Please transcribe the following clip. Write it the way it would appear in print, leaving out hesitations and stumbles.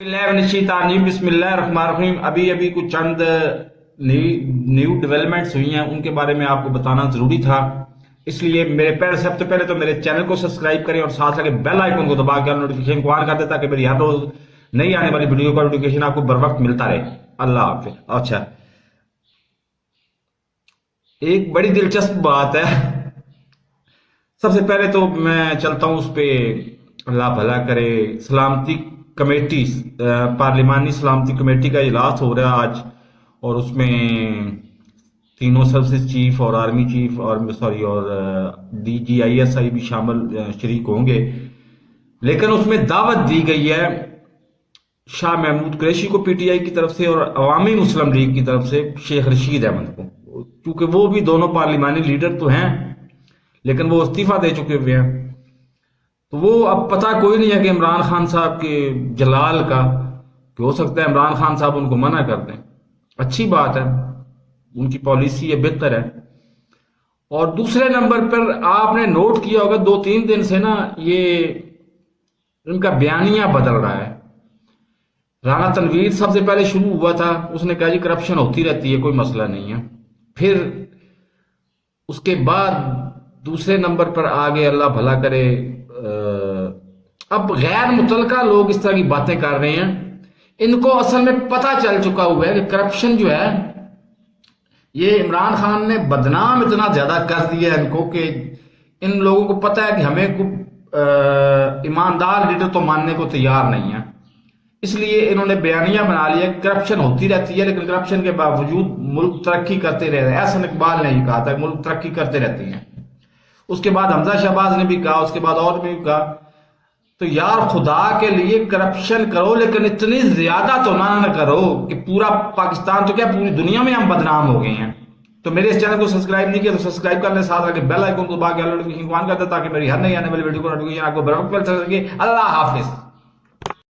बिस्मिल्लाहिर्रहमानिर्रहीम। अभी कुछ चंद न्यू डेवलपमेंट्स हुई हैं, उनके बारे में आपको बताना जरूरी था। इसलिए सबसे पहले तो मेरे चैनल को सब्सक्राइब करें और साथ लगे बेल आइकन को दबा के नोटिफिकेशन को ऑन कर दें, ताकि मेरी हर रोज नई आने वाली वीडियो का नोटिफिकेशन आपको बर वक्त मिलता रहे। अल्लाह हाफिज। अच्छा, एक बड़ी दिलचस्प बात है। सबसे पहले तो मैं चलता हूँ उस पे, अल्लाह भला करे। सलामती कमेटी, पार्लिमानी सलामती कमेटी का इजलास हो रहा है आज, और उसमें तीनों सर्विसेज चीफ और आर्मी चीफ और DGISI भी शामिल शरीक होंगे। लेकिन उसमें दावत दी गई है शाह महमूद कुरैशी को PTI की तरफ से, और अवामी मुस्लिम लीग की तरफ से शेख रशीद अहमद को, क्योंकि वो भी दोनों पार्लिमानी लीडर तो हैं लेकिन वो इस्तीफा दे चुके हुए हैं। तो वो अब पता कोई नहीं है कि इमरान खान साहब के जलाल का, कि हो सकता है इमरान खान साहब उनको मना कर दें। अच्छी बात है, उनकी पॉलिसी है, बेहतर है। और दूसरे नंबर पर आपने नोट किया होगा 2-3 दिन से ना, ये इनका बयानिया बदल रहा है। राना तनवीर सबसे पहले शुरू हुआ था, उसने कहा जी करप्शन होती रहती है, कोई मसला नहीं है। फिर उसके बाद दूसरे नंबर पर आगे, अल्लाह भला करे, अब गैर मुतलका लोग इस तरह की बातें कर रहे हैं। इनको असल में पता चल चुका हुआ है कि करप्शन जो है, ये इमरान खान ने बदनाम इतना ज्यादा कर दिया है इनको, कि इन लोगों को पता है कि हमें ईमानदार लीडर तो मानने को तैयार नहीं है। इसलिए इन्होंने बयानिया बना लिया, करप्शन होती रहती है लेकिन करप्शन के बावजूद मुल्क तरक्की करते रहे। एहसन इकबाल ने ही कहा था मुल्क तरक्की करते रहते हैं। उसके बाद हमजा शहबाज ने भी कहा, उसके बाद और भी कहा। तो यार खुदा के लिए करप्शन करो, लेकिन इतनी ज्यादा तो ना करो कि पूरा पाकिस्तान तो क्या पूरी दुनिया में हम बदनाम हो गए हैं। तो मेरे इस चैनल को सब्सक्राइब नहीं किया तो सब्सक्राइब कर ले, साथ आके बेल आइकन को दबा के नोटिफिकेशन ऑन कर दे, ताकि मेरी हर नई आने वाली वीडियो को नोटिफिकेशन आपको बराबर मिल सके। अल्लाह हाफिज।